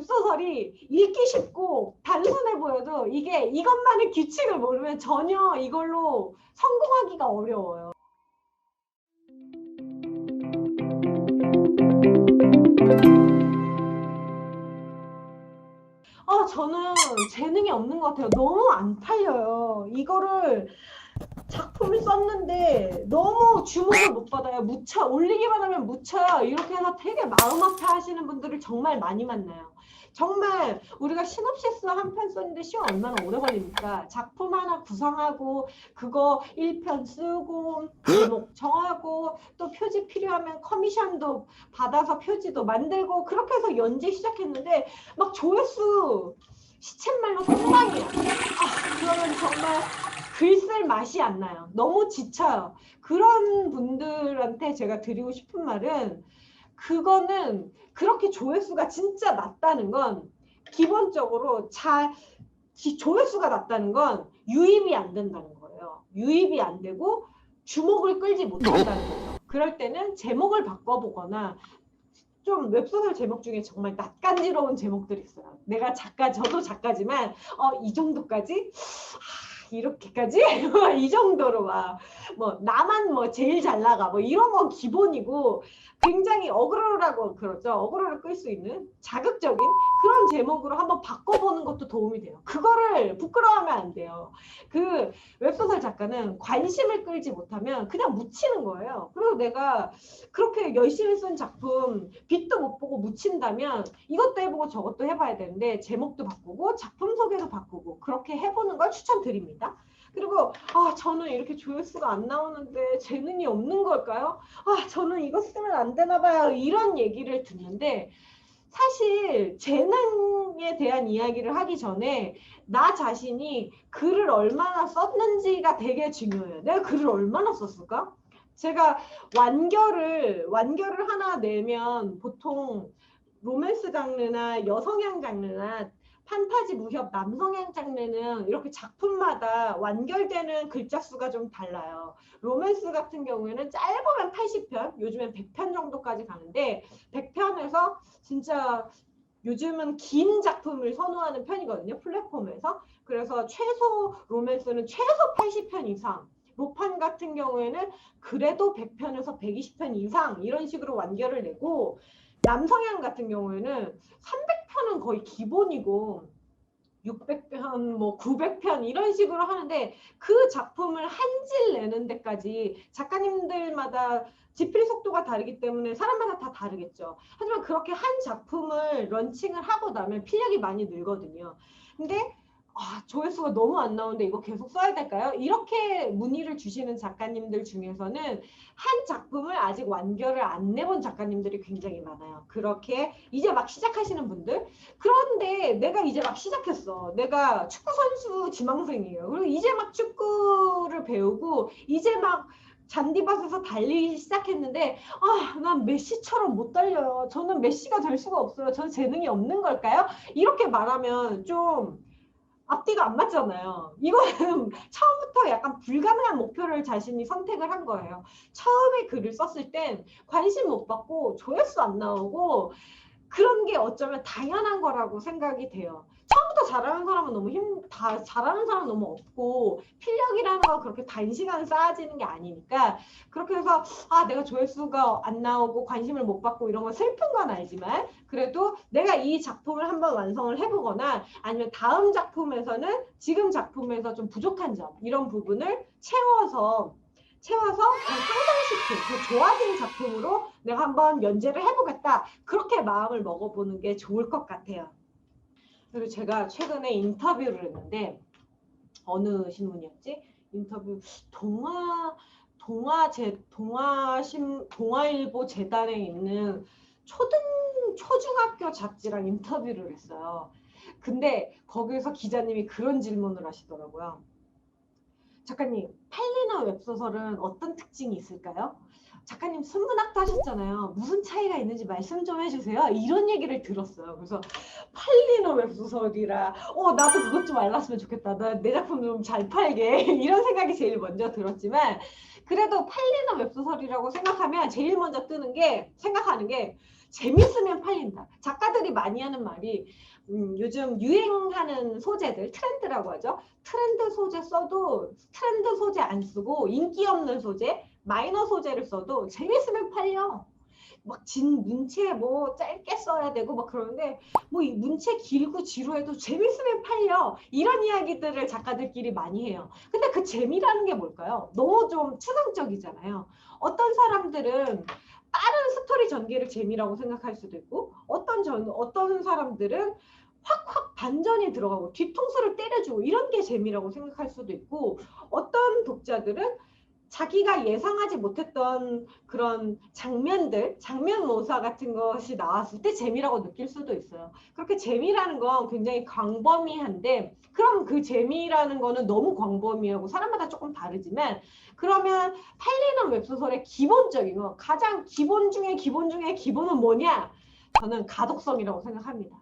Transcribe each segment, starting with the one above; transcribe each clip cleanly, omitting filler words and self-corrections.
웹소설이 읽기 쉽고 단순해 보여도 이게 이것만의 규칙을 모르면 전혀 이걸로 성공하기가 어려워요. 저는 재능이 없는 것 같아요. 너무 안 팔려요. 이거를 작품을 썼는데 너무 주목을 못 받아요. 묻혀 올리기만 하면 묻혀요. 이렇게 해서 되게 마음 아파 하시는 분들을 정말 많이 만나요. 정말 우리가 시놉시스 한 편 썼는데 시간 얼마나 오래 걸립니까? 작품 하나 구상하고 그거 1편 쓰고 제목 정하고 또 표지 필요하면 커미션도 받아서 표지도 만들고 그렇게 해서 연재 시작했는데 막 조회수 시쳇말로 엉망이야. 그러면 정말 글 쓸 맛이 안 나요. 너무 지쳐요. 그런 분들한테 제가 드리고 싶은 말은 그거는 그렇게 조회수가 진짜 낮다는 건 기본적으로 조회수가 낮다는 건 유입이 안 된다는 거예요. 유입이 안 되고 주목을 끌지 못한다는 거죠. 그럴 때는 제목을 바꿔보거나 좀 웹소설 제목 중에 정말 낯간지러운 제목들이 있어요. 내가 저도 작가지만 이 정도까지? 이렇게까지? 이 정도로 뭐 나만 뭐 제일 잘 나가 뭐 이런 건 기본이고 굉장히 어그로라고 그러죠. 어그로를 끌 수 있는 자극적인 그런 제목으로 한번 바꿔보는 것도 도움이 돼요. 그거를 부끄러워하면 안 돼요. 그 웹소설 작가는 관심을 끌지 못하면 그냥 묻히는 거예요. 그리고 내가 그렇게 열심히 쓴 작품 빛도 못 보고 묻힌다면 이것도 해보고 저것도 해봐야 되는데 제목도 바꾸고 작품 소개도 바꾸고 그렇게 해보는 걸 추천드립니다. 그리고 저는 이렇게 조회수가 안 나오는데 재능이 없는 걸까요? 저는 이거 쓰면 안 되나 봐요. 이런 얘기를 듣는데 사실 재능에 대한 이야기를 하기 전에 나 자신이 글을 얼마나 썼는지가 되게 중요해요. 내가 글을 얼마나 썼을까? 제가 완결을 하나 내면 보통 로맨스 장르나 여성향 장르나 판타지 무협 남성향 장르는 이렇게 작품마다 완결되는 글자 수가 좀 달라요. 로맨스 같은 경우에는 짧으면 80편, 요즘엔 100편 정도까지 가는데 100편에서 진짜 요즘은 긴 작품을 선호하는 편이거든요. 플랫폼에서. 그래서 최소 로맨스는 최소 80편 이상. 로판 같은 경우에는 그래도 100편에서 120편 이상 이런 식으로 완결을 내고 남성향 같은 경우에는 300편은 거의 기본이고 600편, 뭐 900편 이런 식으로 하는데 그 작품을 한 질 내는 데까지 작가님들마다 집필 속도가 다르기 때문에 사람마다 다 다르겠죠. 하지만 그렇게 한 작품을 런칭을 하고 나면 필력이 많이 늘거든요. 근데 조회수가 너무 안 나오는데 이거 계속 써야 될까요? 이렇게 문의를 주시는 작가님들 중에서는 한 작품을 아직 완결을 안 내본 작가님들이 굉장히 많아요. 그렇게 이제 막 시작하시는 분들. 그런데 내가 이제 막 시작했어. 내가 축구 선수 지망생이에요. 그리고 이제 막 축구를 배우고 이제 막 잔디밭에서 달리기 시작했는데 난 메시처럼 못 달려요. 저는 메시가 될 수가 없어요. 저는 재능이 없는 걸까요? 이렇게 말하면 좀 앞뒤가 안 맞잖아요. 이거는 처음부터 약간 불가능한 목표를 자신이 선택을 한 거예요. 처음에 글을 썼을 땐 관심 못 받고 조회수 안 나오고 그런 게 어쩌면 당연한 거라고 생각이 돼요. 처음부터 잘하는 사람은 잘하는 사람은 너무 없고 필력이라는 건 그렇게 단시간 쌓아지는 게 아니니까 그렇게 해서 내가 조회수가 안 나오고 관심을 못 받고 이런 건 슬픈 건 알지만 그래도 내가 이 작품을 한번 완성을 해보거나 아니면 다음 작품에서는 지금 작품에서 좀 부족한 점 이런 부분을 채워서 더 상승시킨, 더 좋아진 작품으로 내가 한번 연재를 해보겠다. 그렇게 마음을 먹어보는 게 좋을 것 같아요. 그리고 제가 최근에 인터뷰를 했는데 어느 신문이었지? 인터뷰 동아일보 재단에 있는 초중학교 잡지랑 인터뷰를 했어요. 근데 거기서 기자님이 그런 질문을 하시더라고요. 작가님, 팔리너 웹소설은 어떤 특징이 있을까요? 작가님 순문학도 하셨잖아요. 무슨 차이가 있는지 말씀 좀 해주세요. 이런 얘기를 들었어요. 그래서 팔리너 웹소설이라 나도 그것 좀 알았으면 좋겠다. 내 작품 좀 잘 팔게. 이런 생각이 제일 먼저 들었지만 그래도 팔리너 웹소설이라고 생각하면 제일 먼저 생각하는 게 재밌으면 팔린다. 작가들이 많이 하는 말이 요즘 유행하는 소재들, 트렌드라고 하죠. 트렌드 소재 써도 트렌드 소재 안 쓰고 인기 없는 소재, 마이너 소재를 써도 재밌으면 팔려. 막 문체 뭐 짧게 써야 되고 막 그러는데 뭐 이 문체 길고 지루해도 재밌으면 팔려. 이런 이야기들을 작가들끼리 많이 해요. 근데 그 재미라는 게 뭘까요? 너무 좀 추상적이잖아요. 어떤 사람들은 빠른 스토리 전개를 재미라고 생각할 수도 있고 어떤 사람들은 확확 반전이 들어가고 뒤통수를 때려주고 이런 게 재미라고 생각할 수도 있고 어떤 독자들은 자기가 예상하지 못했던 그런 장면들, 장면 모사 같은 것이 나왔을 때 재미라고 느낄 수도 있어요. 그렇게 재미라는 건 굉장히 광범위한데 그럼 그 재미라는 거는 너무 광범위하고 사람마다 조금 다르지만 그러면 팔리는 웹소설의 기본적인 거, 가장 기본 중에 기본 중에 기본은 뭐냐? 저는 가독성이라고 생각합니다.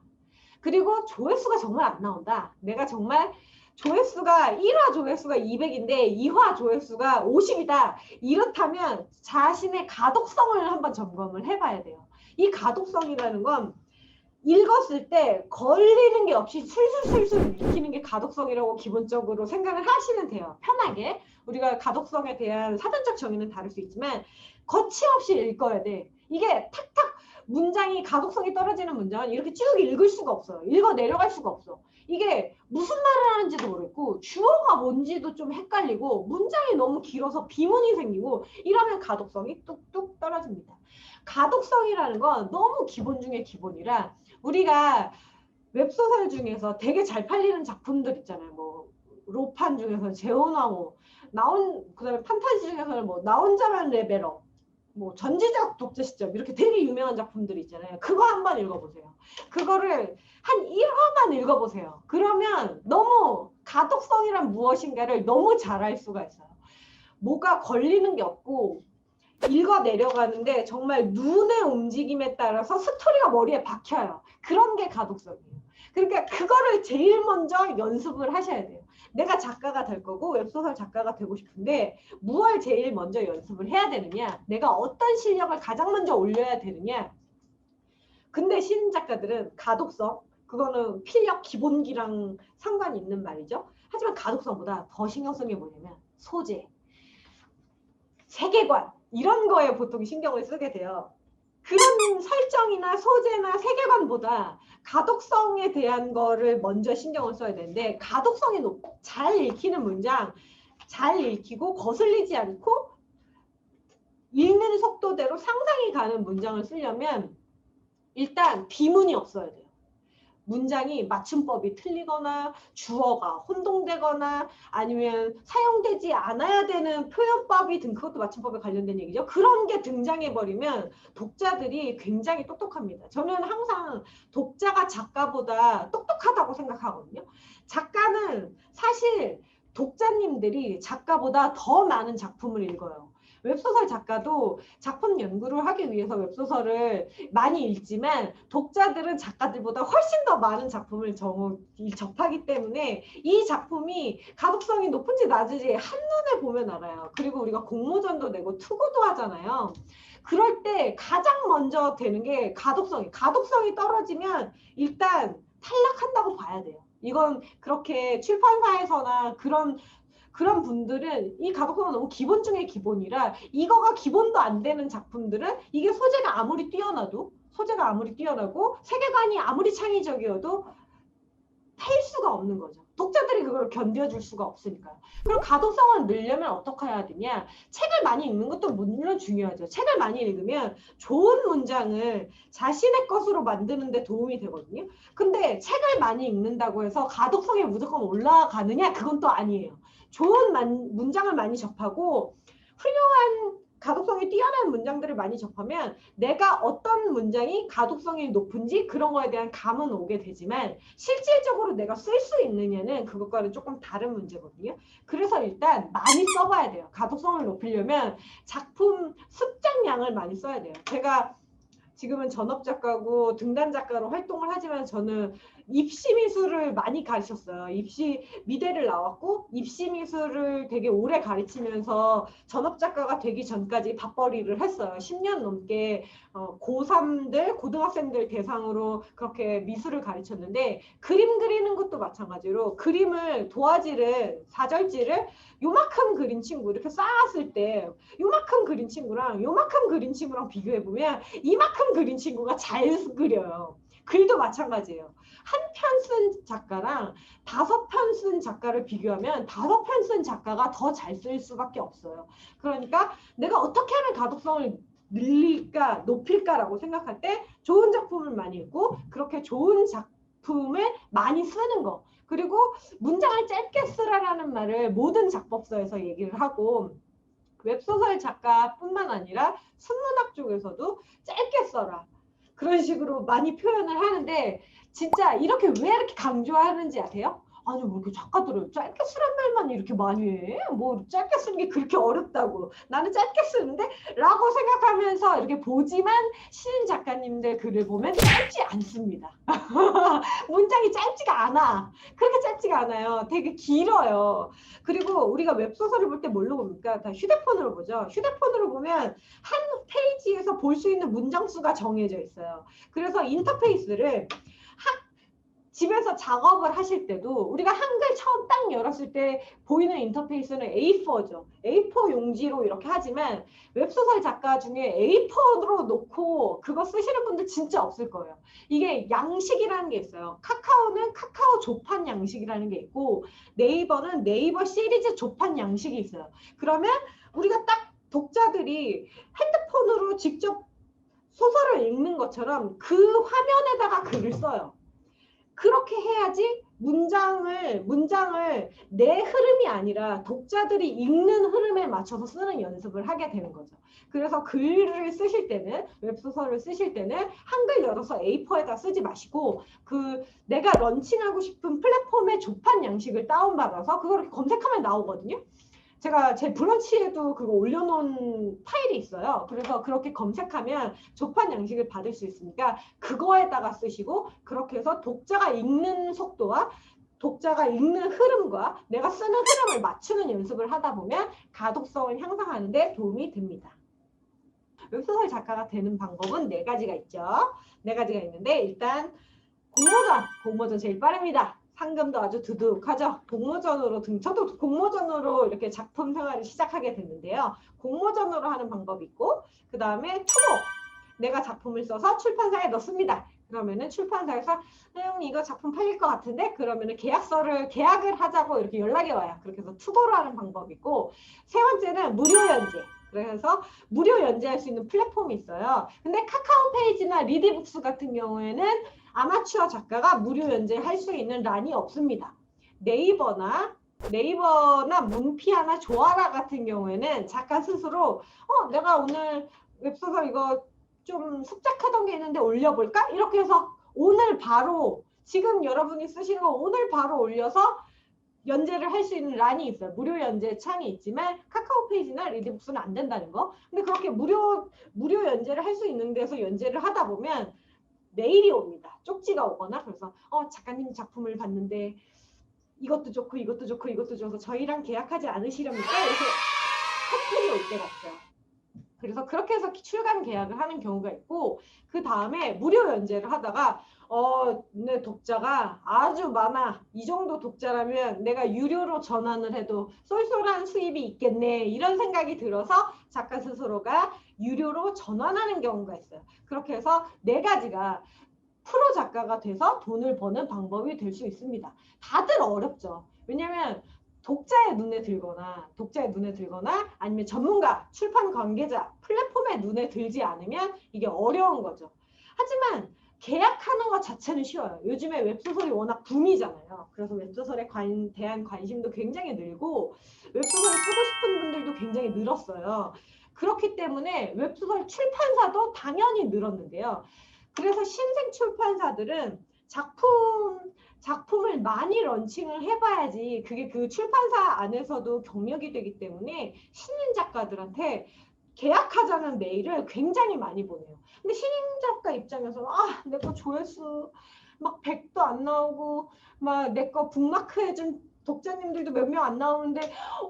그리고 조회수가 정말 안 나온다. 내가 정말 조회수가 1화 조회수가 200인데 2화 조회수가 50이다. 이렇다면 자신의 가독성을 한번 점검을 해봐야 돼요. 이 가독성이라는 건 읽었을 때 걸리는 게 없이 술술술술 읽히는 게 가독성이라고 기본적으로 생각을 하시면 돼요. 편하게. 우리가 가독성에 대한 사전적 정의는 다를 수 있지만 거침없이 읽어야 돼. 이게 탁탁 문장이 가독성이 떨어지는 문장은 이렇게 쭉 읽을 수가 없어요. 읽어 내려갈 수가 없어. 이게 무슨 말을 하는지도 모르겠고 주어가 뭔지도 좀 헷갈리고 문장이 너무 길어서 비문이 생기고 이러면 가독성이 뚝뚝 떨어집니다. 가독성이라는 건 너무 기본 중에 기본이라 우리가 웹소설 중에서 되게 잘 팔리는 작품들 있잖아요. 뭐 로판 중에서 재혼왕후 그다음에 판타지 중에서는 뭐 나 혼자만 레벨업 뭐 전지적 독자 시점 이렇게 되게 유명한 작품들이 있잖아요. 그거 한번 읽어보세요. 그거를 한 1화만 읽어보세요. 그러면 너무 가독성이란 무엇인가를 너무 잘 알 수가 있어요. 뭐가 걸리는 게 없고 읽어 내려가는데 정말 눈의 움직임에 따라서 스토리가 머리에 박혀요. 그런 게 가독성이에요. 그러니까 그거를 제일 먼저 연습을 하셔야 돼요. 내가 작가가 될 거고 웹소설 작가가 되고 싶은데 무엇을 제일 먼저 연습을 해야 되느냐? 내가 어떤 실력을 가장 먼저 올려야 되느냐? 근데 신인 작가들은 가독성, 그거는 필력 기본기랑 상관이 있는 말이죠. 하지만 가독성보다 더 신경 쓰는 게 뭐냐면 소재, 세계관 이런 거에 보통 신경을 쓰게 돼요. 그런 설정이나 소재나 세계관보다 가독성에 대한 거를 먼저 신경을 써야 되는데 가독성이 잘 읽히는 문장, 잘 읽히고 거슬리지 않고 읽는 속도대로 상상이 가는 문장을 쓰려면 일단 비문이 없어야 돼요. 문장이 맞춤법이 틀리거나 주어가 혼동되거나 아니면 사용되지 않아야 되는 표현법이 등 그것도 맞춤법에 관련된 얘기죠. 그런 게 등장해버리면 독자들이 굉장히 똑똑합니다. 저는 항상 독자가 작가보다 똑똑하다고 생각하거든요. 작가는 사실 독자님들이 작가보다 더 많은 작품을 읽어요. 웹소설 작가도 작품 연구를 하기 위해서 웹소설을 많이 읽지만 독자들은 작가들보다 훨씬 더 많은 작품을 접하기 때문에 이 작품이 가독성이 높은지 낮은지 한눈에 보면 알아요. 그리고 우리가 공모전도 내고 투고도 하잖아요. 그럴 때 가장 먼저 되는 게 가독성이 떨어지면 일단 탈락한다고 봐야 돼요. 이건 그렇게 출판사에서나 그런 분들은 이 가독성은 너무 기본 중에 기본이라 이거가 기본도 안 되는 작품들은 이게 소재가 아무리 뛰어나고 세계관이 아무리 창의적이어도 팔 수가 없는 거죠. 독자들이 그걸 견뎌줄 수가 없으니까요. 그럼 가독성을 늘려면 어떻게 해야 되냐? 책을 많이 읽는 것도 물론 중요하죠. 책을 많이 읽으면 좋은 문장을 자신의 것으로 만드는 데 도움이 되거든요. 근데 책을 많이 읽는다고 해서 가독성이 무조건 올라가느냐? 그건 또 아니에요. 좋은 문장을 많이 접하고 훌륭한 가독성이 뛰어난 문장들을 많이 접하면 내가 어떤 문장이 가독성이 높은지 그런 거에 대한 감은 오게 되지만 실질적으로 내가 쓸 수 있느냐는 그것과는 조금 다른 문제거든요. 그래서 일단 많이 써봐야 돼요. 가독성을 높이려면 작품 습작량을 많이 써야 돼요. 제가 지금은 전업 작가고 등단 작가로 활동을 하지만 저는 입시 미술을 많이 가르쳤어요. 입시 미대를 나왔고 입시 미술을 되게 오래 가르치면서 전업 작가가 되기 전까지 밥벌이를 했어요. 10년 넘게 고3들, 고등학생들 대상으로 그렇게 미술을 가르쳤는데 그림 그리는 것도 마찬가지로 그림을 도화지를 사절지를 요만큼 그린 친구 이렇게 쌓았을 때 요만큼 그린 친구랑 요만큼 그린 친구랑 비교해보면 이만큼 그린 친구가 잘 그려요. 글도 마찬가지예요. 한 편 쓴 작가랑 5편 쓴 작가를 비교하면 5편 쓴 작가가 더 잘 쓸 수밖에 없어요. 그러니까 내가 어떻게 하면 가독성을 늘릴까, 높일까라고 생각할 때 좋은 작품을 많이 읽고 그렇게 좋은 작품을 많이 쓰는 거. 그리고 문장을 짧게 쓰라라는 말을 모든 작법서에서 얘기를 하고 웹소설 작가뿐만 아니라 순문학 쪽에서도 짧게 써라. 그런 식으로 많이 표현을 하는데 진짜 이렇게 왜 이렇게 강조하는지 아세요? 아니 뭐 이렇게 작가들은 짧게 쓰란 말만 이렇게 많이 해? 뭐 짧게 쓰는 게 그렇게 어렵다고 나는 짧게 쓰는데? 라고 생각하면서 이렇게 보지만 신인 작가님들 글을 보면 짧지 않습니다. 문장이 짧지가 않아. 그렇게 짧지가 않아요. 되게 길어요. 그리고 우리가 웹소설을 볼 때 뭘로 봅니까? 다 휴대폰으로 보죠. 휴대폰으로 보면 한 페이지에서 볼 수 있는 문장 수가 정해져 있어요. 그래서 인터페이스를 집에서 작업을 하실 때도 우리가 한글 처음 딱 열었을 때 보이는 인터페이스는 A4죠. A4 용지로 이렇게 하지만 웹소설 작가 중에 A4로 놓고 그거 쓰시는 분들 진짜 없을 거예요. 이게 양식이라는 게 있어요. 카카오는 카카오 조판 양식이라는 게 있고 네이버는 네이버 시리즈 조판 양식이 있어요. 그러면 우리가 딱 독자들이 핸드폰으로 직접 소설을 읽는 것처럼 그 화면에다가 글을 써요. 그렇게 해야지 문장을 내 흐름이 아니라 독자들이 읽는 흐름에 맞춰서 쓰는 연습을 하게 되는 거죠. 그래서 글을 쓰실 때는 웹소설을 쓰실 때는 한글 열어서 A4에다 쓰지 마시고 그 내가 런칭하고 싶은 플랫폼의 조판 양식을 다운받아서 그걸 검색하면 나오거든요. 제가 제 브런치에도 그거 올려놓은 파일이 있어요. 그래서 그렇게 검색하면 조판 양식을 받을 수 있으니까 그거에다가 쓰시고 그렇게 해서 독자가 읽는 속도와 독자가 읽는 흐름과 내가 쓰는 흐름을 맞추는 연습을 하다 보면 가독성을 향상하는 데 도움이 됩니다. 웹소설 작가가 되는 방법은 4가지가 있죠. 4가지가 있는데 일단 공모전 제일 빠릅니다. 상금도 아주 두둑하죠. 저도 공모전으로 이렇게 작품 생활을 시작하게 됐는데요. 공모전으로 하는 방법이 있고 그 다음에 투고 내가 작품을 써서 출판사에 넣습니다. 그러면은 출판사에서 형님 이거 작품 팔릴 것 같은데 그러면은 계약을 하자고 이렇게 연락이 와요. 그렇게 해서 투고로 하는 방법이 있고 세 번째는 무료 연재. 그래서 무료 연재할 수 있는 플랫폼이 있어요. 근데 카카오 페이지나 리디북스 같은 경우에는 아마추어 작가가 무료 연재할 수 있는 란이 없습니다. 네이버나 문피아나 조아라 같은 경우에는 작가 스스로 내가 오늘 웹소설 이거 좀 숙작하던 게 있는데 올려볼까? 이렇게 해서 오늘 바로 지금 여러분이 쓰시는 거 오늘 바로 올려서 연재를 할 수 있는 란이 있어요. 무료 연재 창이 있지만 카카오 페이지나 리디북스는 안 된다는 거. 근데 그렇게 무료 연재를 할 수 있는 데서 연재를 하다 보면 메일이 옵니다. 쪽지가 오거나 그래서 작가님 작품을 봤는데 이것도 좋고 이것도 좋고 이것도 좋아서 저희랑 계약하지 않으시렵니까? 이렇게 카톡이 올 때가 있어요. 그래서 그렇게 해서 출간 계약을 하는 경우가 있고 그 다음에 무료 연재를 하다가 내 독자가 아주 많아. 이 정도 독자라면 내가 유료로 전환을 해도 쏠쏠한 수입이 있겠네. 이런 생각이 들어서 작가 스스로가 유료로 전환하는 경우가 있어요. 그렇게 해서 4가지가 프로 작가가 돼서 돈을 버는 방법이 될 수 있습니다. 다들 어렵죠. 왜냐하면 독자의 눈에 들거나 아니면 전문가, 출판 관계자, 플랫폼의 눈에 들지 않으면 이게 어려운 거죠. 하지만 계약하는 것 자체는 쉬워요. 요즘에 웹소설이 워낙 붐이잖아요. 그래서 웹소설에 대한 관심도 굉장히 늘고 웹소설을 쓰고 싶은 분들도 굉장히 늘었어요. 그렇기 때문에 웹소설 출판사도 당연히 늘었는데요. 그래서 신생 출판사들은 작품을 많이 런칭을 해봐야지 그게 그 출판사 안에서도 경력이 되기 때문에 신인 작가들한테 계약하자는 메일을 굉장히 많이 보내요. 근데 신인 작가 입장에서는 내 거 조회수 막 100도 안 나오고 막 내 거 북마크 해준 독자님들도 몇 명 안 나오는데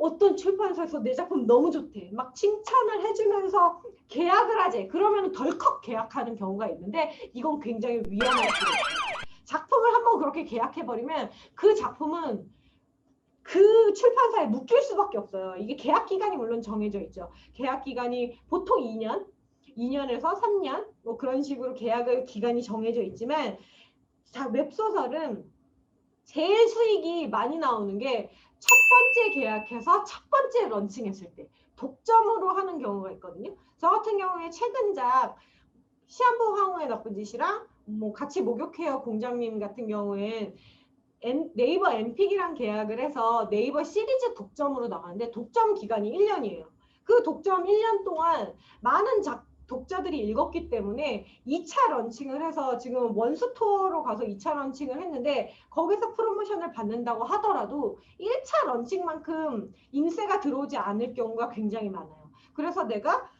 어떤 출판사에서 내 작품 너무 좋대. 막 칭찬을 해주면서 계약을 하재. 그러면 덜컥 계약하는 경우가 있는데 이건 굉장히 위험한 거예요. 작품을 한번 그렇게 계약해버리면 그 작품은 그 출판사에 묶일 수밖에 없어요. 이게 계약 기간이 물론 정해져 있죠. 계약 기간이 보통 2년, 2년에서 3년 뭐 그런 식으로 계약의 기간이 정해져 있지만 웹소설은 제일 수익이 많이 나오는 게 첫 번째 계약해서 첫 번째 런칭했을 때 독점으로 하는 경우가 있거든요. 저 같은 경우에 최근작 시한부 황후의 나쁜 짓이랑 뭐 같이 목욕해요 공장님 같은 경우엔 네이버 엠픽이랑 계약을 해서 네이버 시리즈 독점으로 나가는데 독점 기간이 1년이에요. 그 독점 1년 동안 많은 독자들이 읽었기 때문에 2차 런칭을 해서 지금 원스토어로 가서 2차 런칭을 했는데 거기서 프로모션을 받는다고 하더라도 1차 런칭만큼 인세가 들어오지 않을 경우가 굉장히 많아요. 그래서 내가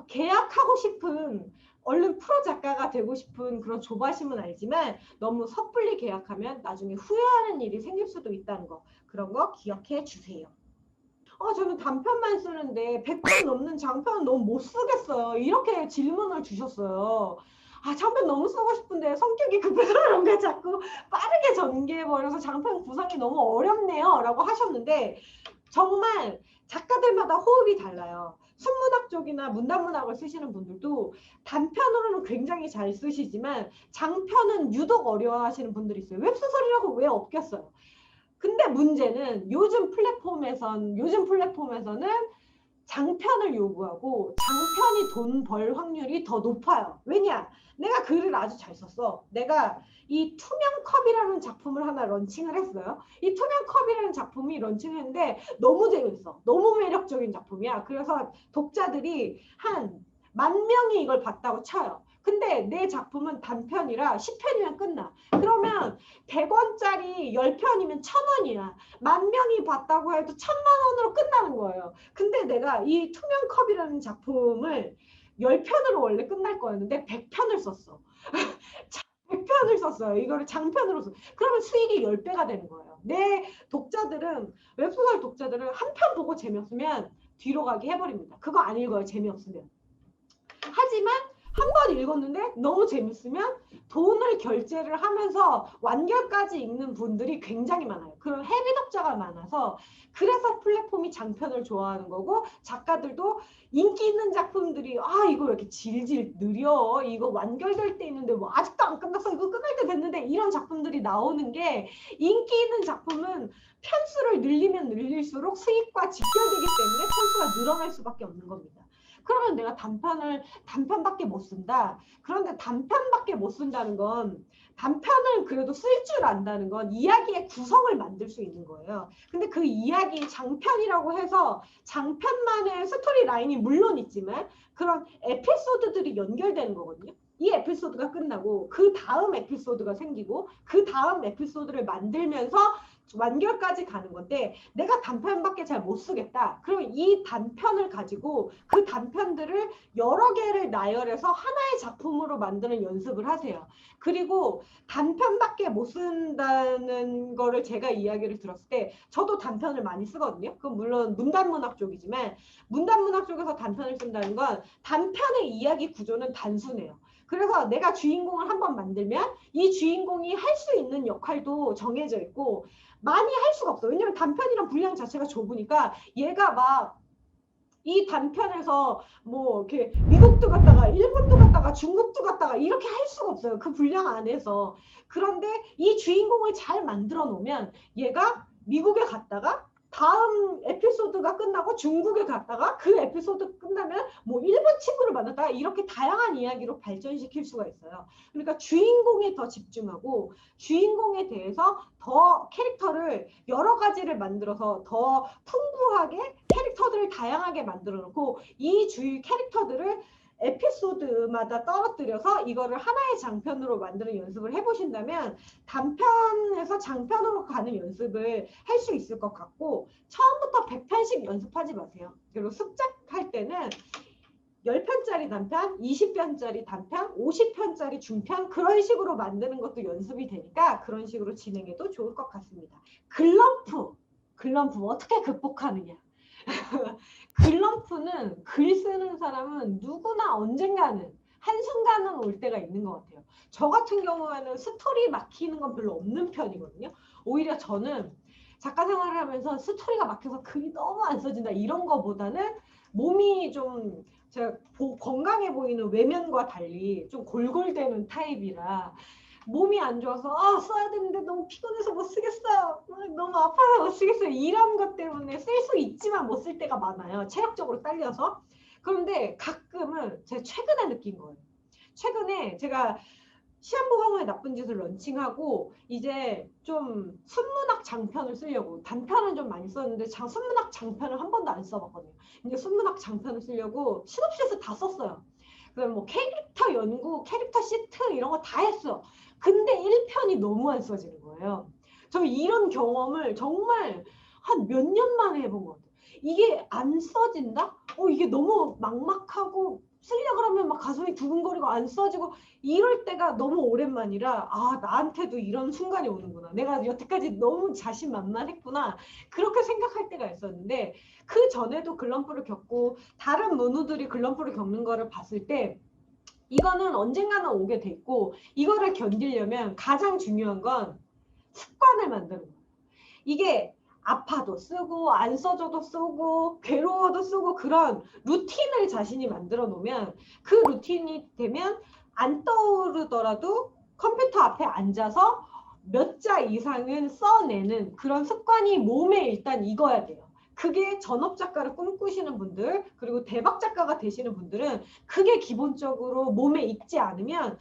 계약하고 싶은 얼른 프로 작가가 되고 싶은 그런 조바심은 알지만 너무 섣불리 계약하면 나중에 후회하는 일이 생길 수도 있다는 거. 그런 거 기억해 주세요. 저는 단편만 쓰는데 100편 넘는 장편은 너무 못 쓰겠어요. 이렇게 질문을 주셨어요. 장편 너무 쓰고 싶은데 성격이 급해서 그런가 자꾸 빠르게 전개해버려서 장편 구성이 너무 어렵네요. 라고 하셨는데 정말 작가들마다 호흡이 달라요. 순문학 쪽이나 문단문학을 쓰시는 분들도 단편으로는 굉장히 잘 쓰시지만 장편은 유독 어려워하시는 분들이 있어요. 웹소설이라고 왜 없겠어요? 근데 문제는 요즘 플랫폼에서는 장편을 요구하고 장편이 돈 벌 확률이 더 높아요. 왜냐? 내가 글을 아주 잘 썼어. 내가 이 투명컵이라는 작품을 하나 런칭을 했어요. 이 투명컵이라는 작품이 런칭했는데 너무 재밌어. 너무 매력적인 작품이야. 그래서 독자들이 한 10,000명이 이걸 봤다고 쳐요. 근데 내 작품은 단편이라 10편이면 끝나. 그러면 100원짜리 10편이면 1,000원이야. 10,000명이 봤다고 해도 1,000만 원으로 끝나는 거예요. 근데 내가 이 투명컵이라는 작품을 10편으로 원래 끝날 거였는데 100편을 썼어. 100편을 썼어요. 이거를 장편으로 썼어요. 그러면 수익이 10배가 되는 거예요. 내 독자들은, 웹소설 독자들은 한 편 보고 재미없으면 뒤로 가기 해버립니다. 그거 안 읽어요. 재미없으면. 하지만 한 번 읽었는데 너무 재밌으면 돈을 결제를 하면서 완결까지 읽는 분들이 굉장히 많아요. 그런 헤비 독자가 많아서 그래서 플랫폼이 장편을 좋아하는 거고 작가들도 인기 있는 작품들이 이거 왜 이렇게 질질 느려 이거 완결될 때 있는데 뭐 아직도 안 끝났어 이거 끝날 때 됐는데 이런 작품들이 나오는 게 인기 있는 작품은 편수를 늘리면 늘릴수록 수익과 직결되기 때문에 편수가 늘어날 수밖에 없는 겁니다. 그러면 내가 단편밖에 못 쓴다. 그런데 단편밖에 못 쓴다는 건 단편을 그래도 쓸 줄 안다는 건 이야기의 구성을 만들 수 있는 거예요. 근데 그 이야기 장편이라고 해서 장편만의 스토리 라인이 물론 있지만 그런 에피소드들이 연결되는 거거든요. 이 에피소드가 끝나고 그 다음 에피소드가 생기고 그 다음 에피소드를 만들면서 완결까지 가는 건데 내가 단편밖에 잘 못 쓰겠다. 그럼 이 단편을 가지고 그 단편들을 여러 개를 나열해서 하나의 작품으로 만드는 연습을 하세요. 그리고 단편밖에 못 쓴다는 거를 제가 이야기를 들었을 때 저도 단편을 많이 쓰거든요. 그건 물론 문단문학 쪽이지만 문단문학 쪽에서 단편을 쓴다는 건 단편의 이야기 구조는 단순해요. 그래서 내가 주인공을 한번 만들면 이 주인공이 할 수 있는 역할도 정해져 있고 많이 할 수가 없어. 왜냐면 단편이랑 분량 자체가 좁으니까 얘가 막 이 단편에서 뭐 이렇게 미국도 갔다가 일본도 갔다가 중국도 갔다가 이렇게 할 수가 없어요. 그 분량 안에서. 그런데 이 주인공을 잘 만들어 놓으면 얘가 미국에 갔다가 다음 에피소드가 끝나고 중국에 갔다가 그 에피소드 끝나면 뭐 일본 친구를 만났다가 이렇게 다양한 이야기로 발전시킬 수가 있어요. 그러니까 주인공에 더 집중하고 주인공에 대해서 더 캐릭터를 여러 가지를 만들어서 더 풍부하게 캐릭터들을 다양하게 만들어 놓고 이 주위 캐릭터들을 에피소드마다 떨어뜨려서 이거를 하나의 장편으로 만드는 연습을 해보신다면 단편에서 장편으로 가는 연습을 할 수 있을 것 같고 처음부터 100편씩 연습하지 마세요. 그리고 습작할 때는 10편짜리 단편, 20편짜리 단편, 50편짜리 중편 그런 식으로 만드는 것도 연습이 되니까 그런 식으로 진행해도 좋을 것 같습니다. 글럼프 어떻게 극복하느냐? 글럼프는 글 쓰는 사람은 누구나 언젠가는 한순간은 올 때가 있는 것 같아요. 저 같은 경우에는 스토리 막히는 건 별로 없는 편이거든요. 오히려 저는 작가 생활을 하면서 스토리가 막혀서 글이 너무 안 써진다 이런 거보다는 몸이 좀 제가 건강해 보이는 외면과 달리 좀 골골대는 타입이라 몸이 안 좋아서 써야 되는데 너무 피곤해서 못 쓰겠어요. 너무 아파서 못 쓰겠어요. 이런 것 때문에 쓸 수 있지만 못 쓸 때가 많아요. 체력적으로 딸려서. 그런데 가끔은 제가 최근에 느낀 거예요. 최근에 제가 시한부강호의 나쁜 짓을 런칭하고 이제 좀 순문학 장편을 쓰려고 단편은 좀 많이 썼는데 순문학 장편을 한 번도 안 써봤거든요. 이제 순문학 장편을 쓰려고 시놉시스 다 썼어요. 그다음 뭐 캐릭터 연구, 캐릭터 시트 이런 거 다 했어. 근데 1편이 너무 안 써지는 거예요. 저 이런 경험을 정말 한 몇 년 만에 해본 것 같아요. 이게 안 써진다? 이게 너무 막막하고 쓰려고 그러면 막 가슴이 두근거리고 안 써지고 이럴 때가 너무 오랜만이라 나한테도 이런 순간이 오는구나. 내가 여태까지 너무 자신만만했구나. 그렇게 생각할 때가 있었는데 그 전에도 글럼프를 겪고 다른 문우들이 글럼프를 겪는 거를 봤을 때 이거는 언젠가는 오게 돼 있고 이거를 견디려면 가장 중요한 건 습관을 만드는 거예요. 이게 아파도 쓰고 안 써줘도 쓰고 괴로워도 쓰고 그런 루틴을 자신이 만들어 놓으면 그 루틴이 되면 안 떠오르더라도 컴퓨터 앞에 앉아서 몇 자 이상은 써내는 그런 습관이 몸에 일단 익어야 돼요. 그게 전업 작가를 꿈꾸시는 분들 그리고 대박 작가가 되시는 분들은 그게 기본적으로 몸에 익지 않으면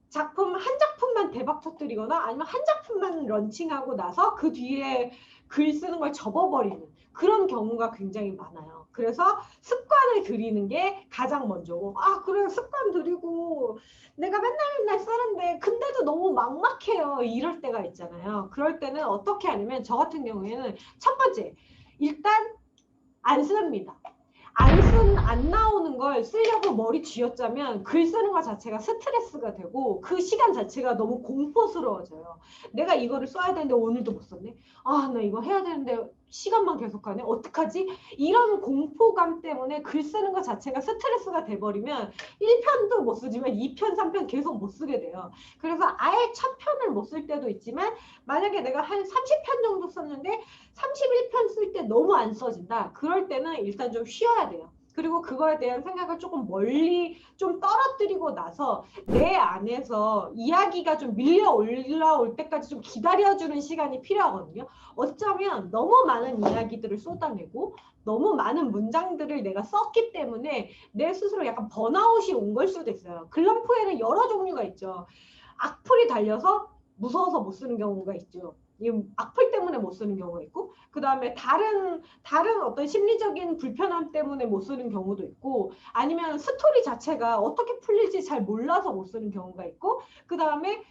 작품 한 작품만 대박 터뜨리거나 아니면 한 작품만 런칭하고 나서 그 뒤에 글 쓰는 걸 접어버리는 그런 경우가 굉장히 많아요. 그래서 습관을 들이는 게 가장 먼저고 그래 습관 들이고 내가 맨날 쓰는데 근데도 너무 막막해요. 이럴 때가 있잖아요. 그럴 때는 어떻게 하냐면 저 같은 경우에는 첫 번째 일단 안 씁니다. 안 나오는 걸 쓰려고 머리 쥐어짜면 글 쓰는 것 자체가 스트레스가 되고 그 시간 자체가 너무 공포스러워져요. 내가 이거를 써야 되는데 오늘도 못 썼네. 나 이거 해야 되는데 시간만 계속 가네. 어떡하지? 이런 공포감 때문에 글 쓰는 것 자체가 스트레스가 돼버리면 1편도 못 쓰지만 2편, 3편 계속 못 쓰게 돼요. 그래서 아예 첫 편을 못 쓸 때도 있지만 만약에 내가 한 30편 정도 썼는데 31편 쓸 때 너무 안 써진다. 그럴 때는 일단 좀 쉬어야 돼요. 그리고 그거에 대한 생각을 조금 멀리 좀 떨어뜨리고 나서 내 안에서 이야기가 좀 밀려 올라올 때까지 좀 기다려주는 시간이 필요하거든요. 어쩌면 너무 많은 이야기들을 쏟아내고 너무 많은 문장들을 내가 썼기 때문에 내 스스로 약간 번아웃이 온 걸 수도 있어요. 글럼프에는 여러 종류가 있죠. 악플이 달려서 무서워서 못 쓰는 경우가 있죠. 악플 때문에 못 쓰는 경우가 있고 그 다음에 다른 어떤 심리적인 불편함 때문에 못 쓰는 경우도 있고 아니면 스토리 자체가 어떻게 풀릴지 잘 몰라서 못 쓰는 경우가 있고 그 다음에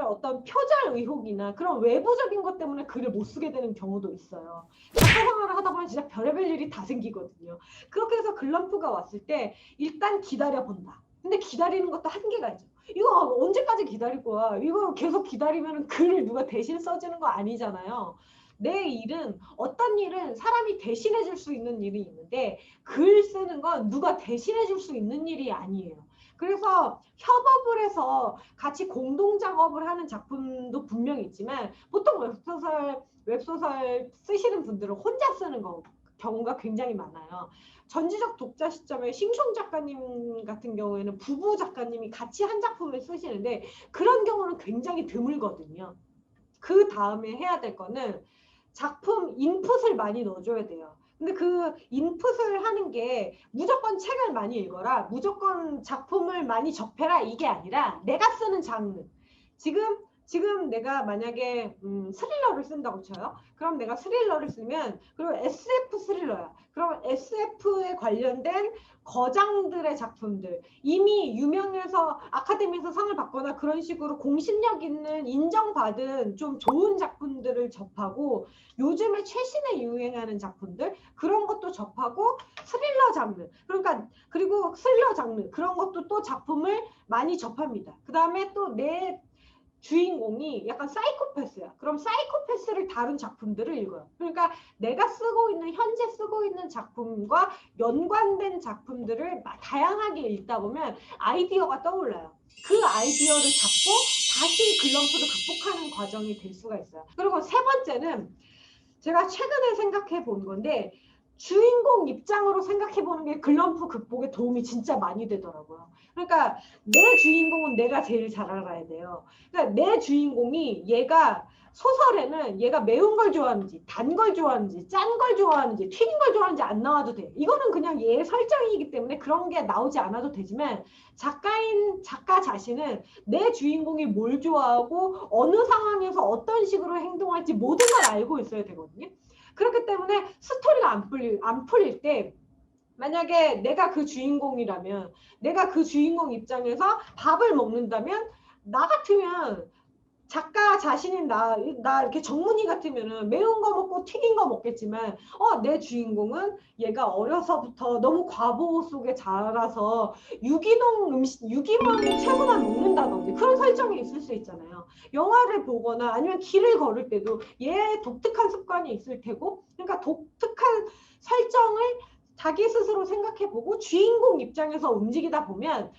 어떤 표절 의혹이나 그런 외부적인 것 때문에 글을 못 쓰게 되는 경우도 있어요. 작가 생활을 하다 보면 진짜 별의별 일이 다 생기거든요. 그렇게 해서 글럼프가 왔을 때 일단 기다려본다. 근데 기다리는 것도 한계가 있죠. 이거 언제까지 기다릴 거야? 이거 계속 기다리면 글을 누가 대신 써주는 거 아니잖아요. 내 일은 어떤 일은 사람이 대신해 줄 수 있는 일이 있는데 글 쓰는 건 누가 대신해 줄 수 있는 일이 아니에요. 그래서 협업을 해서 같이 공동 작업을 하는 작품도 분명히 있지만 보통 웹소설 쓰시는 분들은 혼자 쓰는 경우가 굉장히 많아요. 전지적 독자 시점에 싱숑 작가님 같은 경우에는 부부 작가님이 같이 한 작품을 쓰시는데 그런 경우는 굉장히 드물거든요. 그 다음에 해야 될 거는 작품 인풋을 많이 넣어줘야 돼요. 근데 그 인풋을 하는 게 무조건 책을 많이 읽어라, 무조건 작품을 많이 접해라 이게 아니라 내가 쓰는 장르. 지금 지금 내가 만약에 스릴러를 쓴다고 쳐요. 그럼 내가 스릴러를 쓰면 그리고 SF 스릴러야. 그럼 SF에 관련된 거장들의 작품들 이미 유명해서 아카데미에서 상을 받거나 그런 식으로 공신력 있는 인정받은 좀 좋은 작품들을 접하고 요즘에 최신에 유행하는 작품들 그런 것도 접하고 스릴러 장르 그러니까 그리고 스릴러 장르 그런 것도 또 작품을 많이 접합니다. 그 다음에 또 내 주인공이 약간 사이코패스야. 그럼 사이코패스를 다룬 작품들을 읽어요. 그러니까 내가 쓰고 있는 현재 쓰고 있는 작품과 연관된 작품들을 다양하게 읽다 보면 아이디어가 떠올라요. 그 아이디어를 잡고 다시 글럼프를 극복하는 과정이 될 수가 있어요. 그리고 세 번째는 제가 최근에 생각해 본 건데 주인공 입장으로 생각해 보는 게 글럼프 극복에 도움이 진짜 많이 되더라고요. 그러니까 내 주인공은 내가 제일 잘 알아야 돼요. 그러니까 내 주인공이 얘가 소설에는 얘가 매운 걸 좋아하는지 단 걸 좋아하는지 짠 걸 좋아하는지 튀긴 걸 좋아하는지 안 나와도 돼. 이거는 그냥 얘의 설정이기 때문에 그런 게 나오지 않아도 되지만 작가 자신은 내 주인공이 뭘 좋아하고 어느 상황에서 어떤 식으로 행동할지 모든 걸 알고 있어야 되거든요. 그렇기 때문에 스토리가 안 풀릴 때 만약에 내가 그 주인공이라면 내가 그 주인공 입장에서 밥을 먹는다면 나 같으면 작가 자신인 나 이렇게 정문이 같으면은 매운 거 먹고 튀긴 거 먹겠지만 내 주인공은 얘가 어려서부터 너무 과보 속에 자라서 유기농 채소만 먹는다든지 그런 설정이 있을 수 있잖아요. 영화를 보거나 아니면 길을 걸을 때도 얘 독특한 습관이 있을 테고 그러니까 독특한 설정을 자기 스스로 생각해보고 주인공 입장에서 움직이다 보면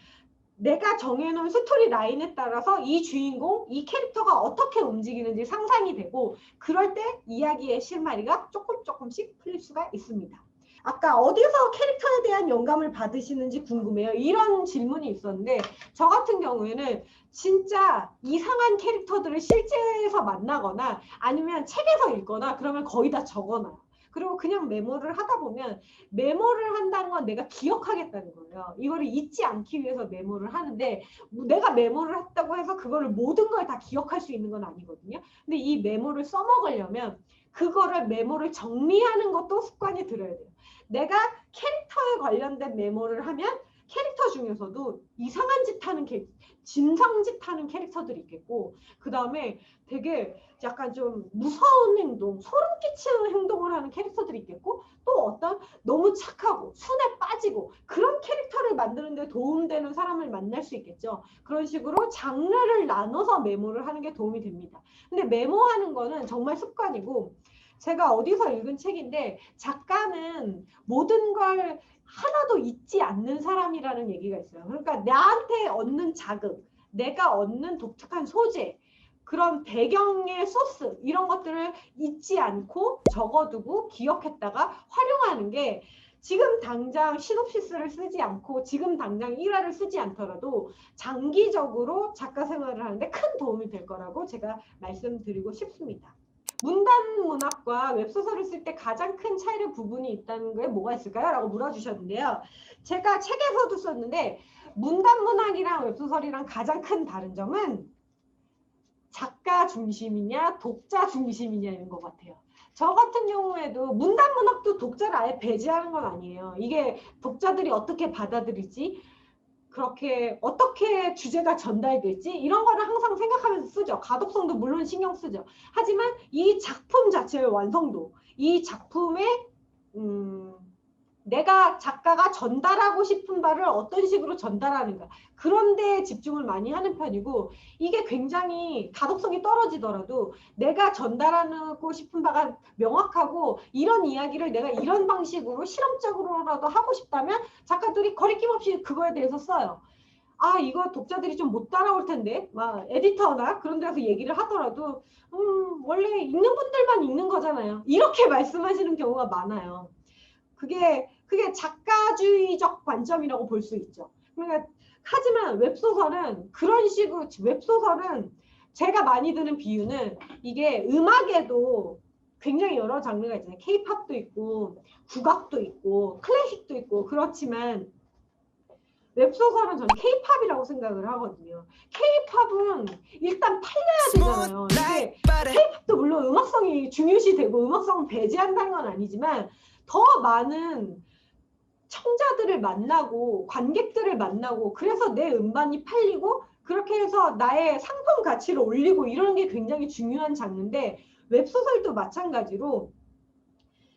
내가 정해놓은 스토리 라인에 따라서 이 주인공, 이 캐릭터가 어떻게 움직이는지 상상이 되고 그럴 때 이야기의 실마리가 조금씩 풀릴 수가 있습니다. 아까 어디서 캐릭터에 대한 영감을 받으시는지 궁금해요. 이런 질문이 있었는데 저 같은 경우에는 진짜 이상한 캐릭터들을 실제에서 만나거나 아니면 책에서 읽거나 그러면 거의 다 적어놔요. 그리고 그냥 메모를 하다 보면 메모를 한다는 건 내가 기억하겠다는 거예요. 이거를 잊지 않기 위해서 메모를 하는데 내가 메모를 했다고 해서 그거를 모든 걸 다 기억할 수 있는 건 아니거든요. 근데 이 메모를 써먹으려면 그거를 메모를 정리하는 것도 습관이 들어야 돼요. 내가 캐릭터에 관련된 메모를 하면 캐릭터 중에서도 이상한 짓 하는 진상짓 하는 캐릭터들이 있겠고 그 다음에 되게 약간 좀 무서운 행동, 소름 끼치는 행동을 하는 캐릭터들이 있겠고 또 어떤 너무 착하고 순에 빠지고 그런 캐릭터를 만드는 데 도움되는 사람을 만날 수 있겠죠. 그런 식으로 장르를 나눠서 메모를 하는 게 도움이 됩니다. 근데 메모하는 거는 정말 습관이고 제가 어디서 읽은 책인데 작가는 모든 걸 하나도 잊지 않는 사람이라는 얘기가 있어요. 그러니까 나한테 얻는 자극, 내가 얻는 독특한 소재, 그런 배경의 소스 이런 것들을 잊지 않고 적어두고 기억했다가 활용하는 게 지금 당장 시놉시스를 쓰지 않고 지금 당장 일화를 쓰지 않더라도 장기적으로 작가 생활을 하는데 큰 도움이 될 거라고 제가 말씀드리고 싶습니다. 문단 문학과 웹소설을 쓸 때 가장 큰 차이의 부분이 있다는 게 뭐가 있을까요? 라고 물어주셨는데요. 제가 책에서도 썼는데 문단 문학이랑 웹소설이랑 가장 큰 다른 점은 작가 중심이냐 독자 중심이냐인 것 같아요. 저 같은 경우에도 문단 문학도 독자를 아예 배제하는 건 아니에요. 이게 독자들이 어떻게 받아들이지? 그렇게 어떻게 주제가 전달될지 이런 거를 항상 생각하면서 쓰죠. 가독성도 물론 신경 쓰죠. 하지만 이 작품 자체의 완성도, 이 작품의 내가 작가가 전달하고 싶은 바를 어떤 식으로 전달하는가 그런 데에 집중을 많이 하는 편이고 이게 굉장히 가독성이 떨어지더라도 내가 전달하고 싶은 바가 명확하고 이런 이야기를 내가 이런 방식으로 실험적으로라도 하고 싶다면 작가들이 거리낌 없이 그거에 대해서 써요. 아 이거 독자들이 좀 못 따라올 텐데 막 에디터나 그런 데서 얘기를 하더라도 원래 읽는 분들만 읽는 거잖아요. 이렇게 말씀하시는 경우가 많아요. 그게 작가주의적 관점이라고 볼 수 있죠. 그러니까 하지만 웹소설은 그런 식으로 웹소설은 제가 많이 드는 비유는 이게 음악에도 굉장히 여러 장르가 있잖아요. 케이팝도 있고 국악도 있고 클래식도 있고 그렇지만 웹소설은 저는 K-팝이라고 생각을 하거든요. K-팝은 일단 팔려야 되잖아요. 이게 K-팝도 물론 음악성이 중요시되고 음악성은 배제한다는 건 아니지만 더 많은 청자들을 만나고 관객들을 만나고 그래서 내 음반이 팔리고 그렇게 해서 나의 상품 가치를 올리고 이런 게 굉장히 중요한 장르인데 웹소설도 마찬가지로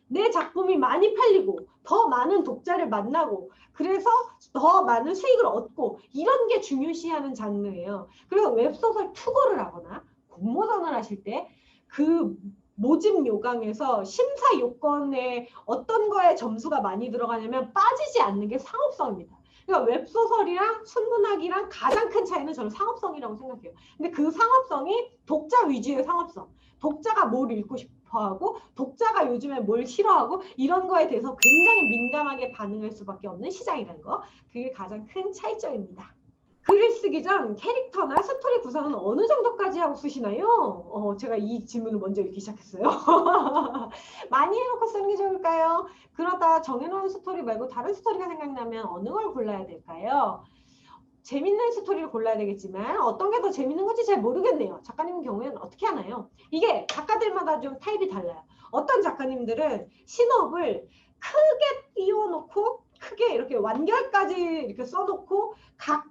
내 작품이 많이 팔리고 더 많은 독자를 만나고 그래서 더 많은 수익을 얻고 이런 게 중요시하는 장르예요. 그래서 웹소설 투고를 하거나 공모전을 하실 때 그 모집 요강에서 심사 요건에 어떤 거에 점수가 많이 들어가냐면 빠지지 않는 게 상업성입니다. 그러니까 웹소설이랑 순문학이랑 가장 큰 차이는 저는 상업성이라고 생각해요. 근데 그 상업성이 독자 위주의 상업성. 독자가 뭘 읽고 싶어하고 독자가 요즘에 뭘 싫어하고 이런 거에 대해서 굉장히 민감하게 반응할 수밖에 없는 시장이라는 거. 그게 가장 큰 차이점입니다. 글을 쓰기 전 캐릭터나 스토리 구성은 어느 정도까지 하고 쓰시나요? 제가 이 질문을 먼저 읽기 시작했어요. 많이 해놓고 쓰는 게 좋을까요? 그러다 정해놓은 스토리 말고 다른 스토리가 생각나면 어느 걸 골라야 될까요? 재밌는 스토리를 골라야 되겠지만 어떤 게 더 재밌는 건지 잘 모르겠네요. 작가님 경우에는 어떻게 하나요? 이게 작가들마다 좀 타입이 달라요. 어떤 작가님들은 신업을 크게 띄워놓고 크게 이렇게 완결까지 이렇게 써놓고 각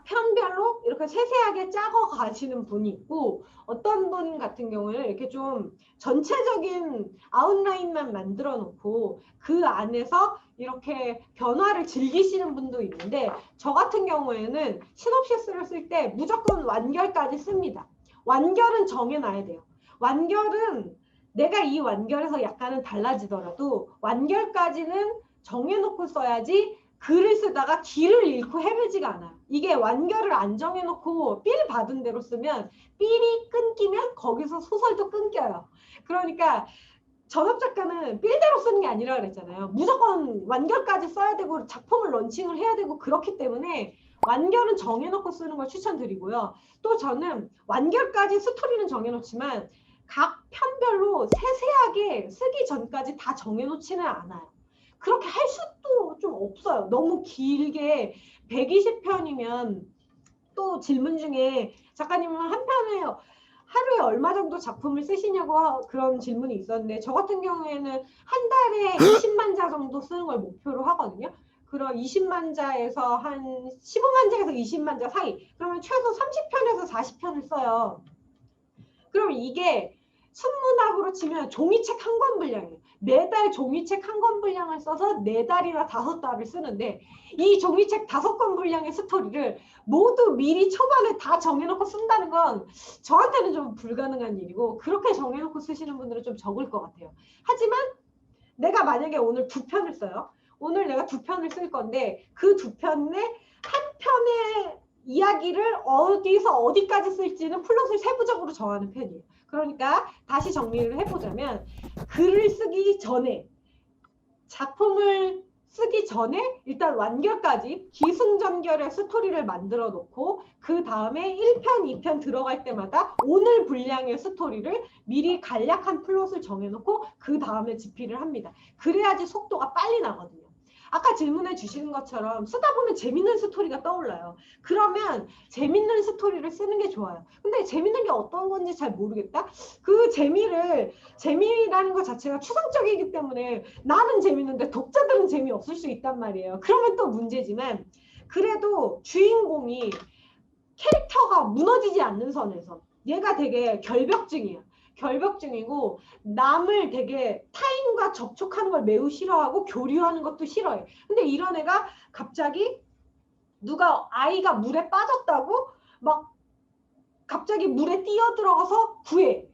편별로 이렇게 세세하게 짜고 가시는 분이 있고 어떤 분 같은 경우는 이렇게 좀 전체적인 아웃라인만 만들어 놓고 그 안에서 이렇게 변화를 즐기시는 분도 있는데 저 같은 경우에는 시놉시스를 쓸 때 무조건 완결까지 씁니다. 완결은 정해놔야 돼요. 완결은 내가 이 완결에서 약간은 달라지더라도 완결까지는 정해놓고 써야지 글을 쓰다가 길을 잃고 헤매지가 않아요. 이게 완결을 안 정해놓고 삘 받은 대로 쓰면 삘이 끊기면 거기서 소설도 끊겨요. 그러니까 전업 작가는 삘대로 쓰는 게 아니라 그랬잖아요. 무조건 완결까지 써야 되고 작품을 런칭을 해야 되고 그렇기 때문에 완결은 정해놓고 쓰는 걸 추천드리고요. 또 저는 완결까지 스토리는 정해놓지만 각 편별로 세세하게 쓰기 전까지 다 정해놓지는 않아요. 그렇게 할 수도 좀 없어요. 너무 길게 120편이면 또 질문 중에 작가님은 한 편에 하루에 얼마 정도 작품을 쓰시냐고 그런 질문이 있었는데 저 같은 경우에는 한 달에 20만 자 정도 쓰는 걸 목표로 하거든요. 그럼 20만 자에서 한 15만 자에서 20만 자 사이 그러면 최소 30편에서 40편을 써요. 그럼 이게 순문학으로 치면 종이책 한 권 분량이에요. 매달 종이책 한 권 분량을 써서 4달이나 5달을 쓰는데 이 종이책 5권 분량의 스토리를 모두 미리 초반에 다 정해놓고 쓴다는 건 저한테는 좀 불가능한 일이고 그렇게 정해놓고 쓰시는 분들은 좀 적을 것 같아요. 하지만 내가 만약에 오늘 2편을 써요. 오늘 내가 2편을 쓸 건데 그 2편에 한 편의 이야기를 어디서 어디까지 쓸지는 플롯을 세부적으로 정하는 편이에요. 그러니까 다시 정리를 해보자면 글을 쓰기 전에 작품을 쓰기 전에 일단 완결까지 기승전결의 스토리를 만들어 놓고 그 다음에 1편, 2편 들어갈 때마다 오늘 분량의 스토리를 미리 간략한 플롯을 정해놓고 그 다음에 집필을 합니다. 그래야지 속도가 빨리 나거든요. 아까 질문해 주시는 것처럼 쓰다 보면 재밌는 스토리가 떠올라요. 그러면 재밌는 스토리를 쓰는 게 좋아요. 근데 재밌는 게 어떤 건지 잘 모르겠다? 그 재미라는 것 자체가 추상적이기 때문에 나는 재밌는데 독자들은 재미없을 수 있단 말이에요. 그러면 또 문제지만 그래도 주인공이 캐릭터가 무너지지 않는 선에서 얘가 되게 결벽증이에요. 결벽증이고 남을 되게 타인과 접촉하는 걸 매우 싫어하고 교류하는 것도 싫어해. 근데 이런 애가 갑자기 누가 아이가 물에 빠졌다고 막 갑자기 물에 뛰어들어가서 구해.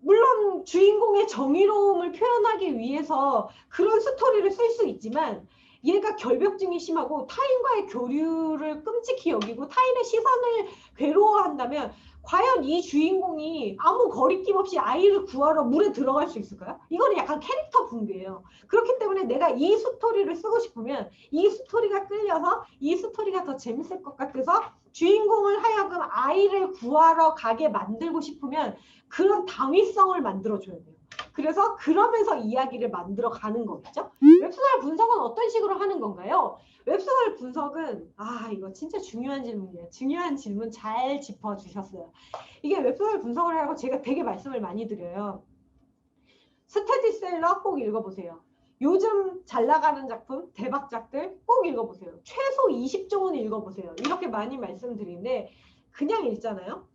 물론 주인공의 정의로움을 표현하기 위해서 그런 스토리를 쓸 수 있지만 얘가 결벽증이 심하고 타인과의 교류를 끔찍히 여기고 타인의 시선을 괴로워한다면 과연 이 주인공이 아무 거리낌 없이 아이를 구하러 물에 들어갈 수 있을까요? 이거는 약간 캐릭터 붕괴예요. 그렇기 때문에 내가 이 스토리를 쓰고 싶으면 이 스토리가 끌려서 이 스토리가 더 재밌을 것 같아서 주인공을 하여금 아이를 구하러 가게 만들고 싶으면 그런 당위성을 만들어줘야 돼요. 그래서 그러면서 이야기를 만들어 가는 거겠죠. 웹소설 분석은 어떤 식으로 하는 건가요? 웹소설 분석은 이거 진짜 중요한 질문이에요. 중요한 질문 잘 짚어주셨어요. 이게 웹소설 분석을 하고 제가 되게 말씀을 많이 드려요. 스테디셀러 꼭 읽어보세요. 요즘 잘 나가는 작품, 대박작들 꼭 읽어보세요. 최소 20종은 읽어보세요. 이렇게 많이 말씀드리는데 그냥 읽잖아요.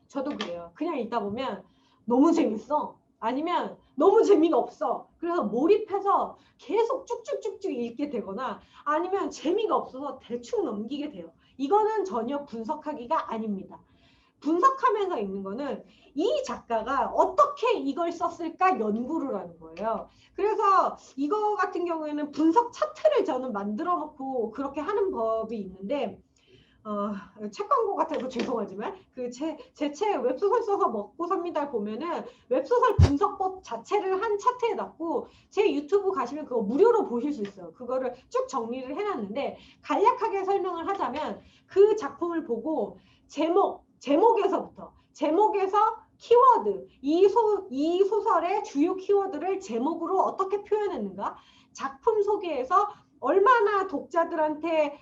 저도 그래요. 그냥 읽다 보면 너무 재밌어. 아니면 너무 재미가 없어. 그래서 몰입해서 계속 쭉쭉쭉쭉 읽게 되거나 아니면 재미가 없어서 대충 넘기게 돼요. 이거는 전혀 분석하기가 아닙니다. 분석하면서 읽는 거는 이 작가가 어떻게 이걸 썼을까 연구를 하는 거예요. 그래서 이거 같은 경우에는 분석 차트를 저는 만들어 놓고 그렇게 하는 법이 있는데 책 광고 같아서 죄송하지만 제 책 웹소설 써서 먹고 삽니다 보면은 웹소설 분석법 자체를 한 차트에 놨고 제 유튜브 가시면 그거 무료로 보실 수 있어요. 그거를 쭉 정리를 해놨는데 간략하게 설명을 하자면 그 작품을 보고 제목에서부터 제목에서 키워드 이 소설의 주요 키워드를 제목으로 어떻게 표현했는가 작품 소개에서 얼마나 독자들한테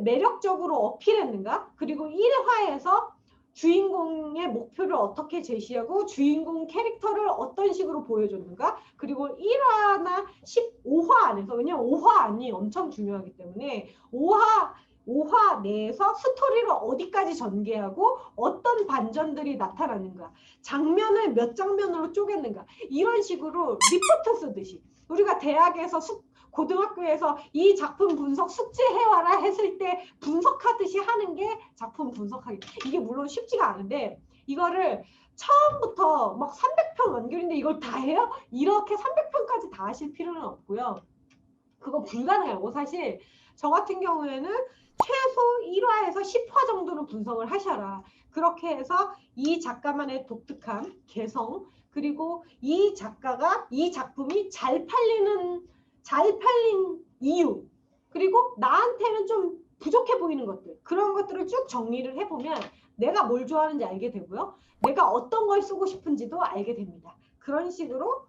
매력적으로 어필했는가 그리고 1화에서 주인공의 목표를 어떻게 제시하고 주인공 캐릭터를 어떤 식으로 보여줬는가 그리고 1화나 15화 안에서 왜냐면 5화 안이 엄청 중요하기 때문에 5화 내에서 스토리를 어디까지 전개하고 어떤 반전들이 나타나는가 장면을 몇 장면으로 쪼갰는가 이런 식으로 리포트 쓰듯이 우리가 대학에서 고등학교에서 이 작품 분석 숙제해와라 했을 때 분석하듯이 하는 게 작품 분석하기. 이게 물론 쉽지가 않은데 이거를 처음부터 막 300편 완결인데 이걸 다 해요? 이렇게 300편까지 다 하실 필요는 없고요. 그거 불가능하고 사실 저 같은 경우에는 최소 1화에서 10화 정도는 분석을 하셔라. 그렇게 해서 이 작가만의 독특함, 개성, 그리고 이 작가가 이 작품이 잘 팔린 이유 그리고 나한테는 좀 부족해 보이는 것들 그런 것들을 쭉 정리를 해보면 내가 뭘 좋아하는지 알게 되고요. 내가 어떤 걸 쓰고 싶은지도 알게 됩니다. 그런 식으로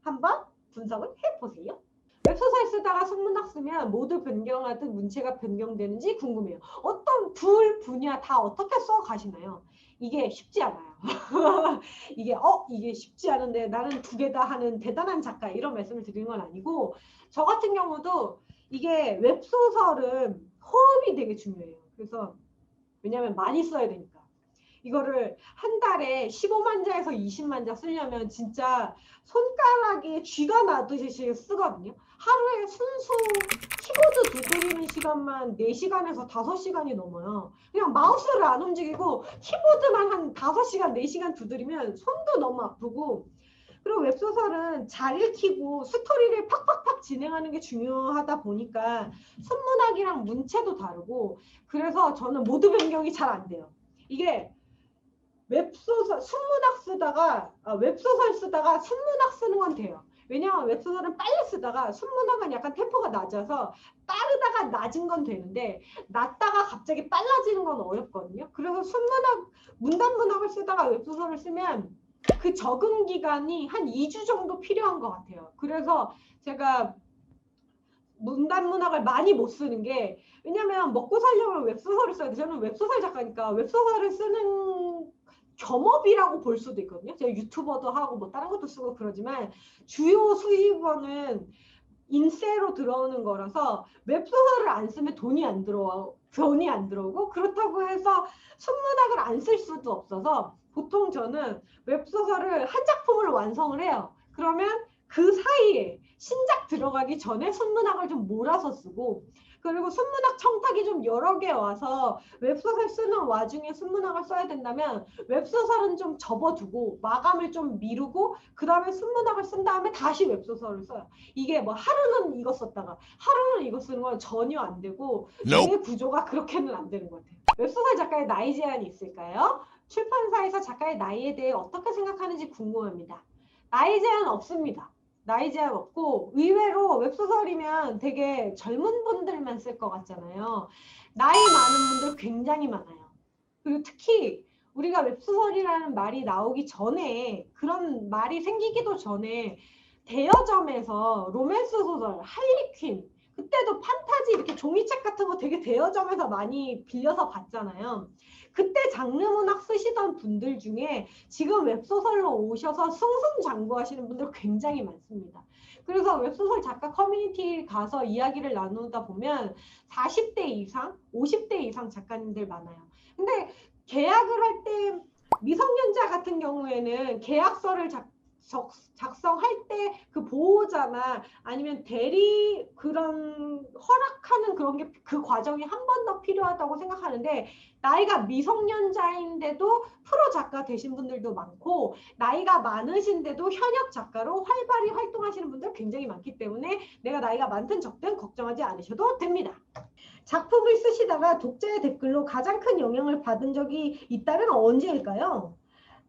한번 분석을 해보세요. 웹소설 쓰다가 선문학 쓰면 모두 변경하듯 문체가 변경되는지 궁금해요. 어떤 분야 다 어떻게 써 가시나요? 이게 쉽지 않아요. 이게 쉽지 않은데 나는 두 개 다 하는 대단한 작가 이런 말씀을 드리는 건 아니고 저 같은 경우도 이게 웹소설은 호흡이 되게 중요해요. 그래서 왜냐하면 많이 써야 되니까. 이거를 한 달에 15만 자에서 20만 자 쓰려면 진짜 손가락에 쥐가 나듯이 쓰거든요. 하루에 순수 키보드 두드리는 시간만 4시간에서 5시간이 넘어요. 그냥 마우스를 안 움직이고 키보드만 한 5시간, 4시간 두드리면 손도 너무 아프고 그리고 웹소설은 잘 읽히고 스토리를 팍팍팍 진행하는 게 중요하다 보니까 순문학이랑 문체도 다르고 그래서 저는 모두 변경이 잘 안 돼요. 이게 웹소설 웹소설 쓰다가 순문학 쓰는 건 돼요. 왜냐하면 웹소설은 빨리 쓰다가 순문학은 약간 템포가 낮아서 빠르다가 낮은 건 되는데 낮다가 갑자기 빨라지는 건 어렵거든요. 그래서 문단문학을 쓰다가 웹소설을 쓰면 그 적응 기간이 한 2주 정도 필요한 것 같아요. 그래서 제가 문단문학을 많이 못 쓰는 게 왜냐면 먹고 살려면 웹소설을 써야 돼. 저는 웹소설 작가니까 웹소설을 쓰는 겸업이라고 볼 수도 있거든요. 제가 유튜버도 하고 뭐 다른 것도 쓰고 그러지만 주요 수입원은 인세로 들어오는 거라서 웹소설을 안 쓰면 돈이 안 들어오고 그렇다고 해서 순문학을 안 쓸 수도 없어서 보통 저는 웹소설을 한 작품을 완성을 해요. 그러면 그 사이에 신작 들어가기 전에 순문학을 좀 몰아서 쓰고 그리고 순문학 청탁이 좀 여러 개 와서 웹소설 쓰는 와중에 순문학을 써야 된다면 웹소설은 좀 접어두고 마감을 좀 미루고 그 다음에 순문학을 쓴 다음에 다시 웹소설을 써요. 이게 뭐 하루는 이거 썼다가 하루는 이거 쓰는 건 전혀 안 되고 내 구조가 그렇게는 안 되는 것 같아요. 웹소설 작가의 나이 제한이 있을까요? 출판사에서 작가의 나이에 대해 어떻게 생각하는지 궁금합니다. 나이 제한 없습니다. 나이 제한 없고 의외로 웹소설이면 되게 젊은 분들만 쓸 것 같잖아요. 나이 많은 분들 굉장히 많아요. 그리고 특히 우리가 웹소설이라는 말이 나오기 전에, 그런 말이 생기기도 전에 대여점에서 로맨스 소설, 할리퀸, 그때도 판타지 이렇게 종이책 같은 거 되게 대여점에서 많이 빌려서 봤잖아요. 그때 장르 문학 쓰시던 분들 중에 지금 웹소설로 오셔서 승승장구하시는 분들 굉장히 많습니다. 그래서 웹소설 작가 커뮤니티 가서 이야기를 나누다 보면 40대 이상, 50대 이상 작가님들 많아요. 근데 계약을 할 때 미성년자 같은 경우에는 계약서를 작성할 때 그 보호자나 아니면 대리 그런 허락하는 그런 게 그 과정이 한 번 더 필요하다고 생각하는데, 나이가 미성년자인데도 프로 작가 되신 분들도 많고 나이가 많으신데도 현역 작가로 활발히 활동하시는 분들 굉장히 많기 때문에 내가 나이가 많든 적든 걱정하지 않으셔도 됩니다. 작품을 쓰시다가 독자의 댓글로 가장 큰 영향을 받은 적이 있다면 언제일까요?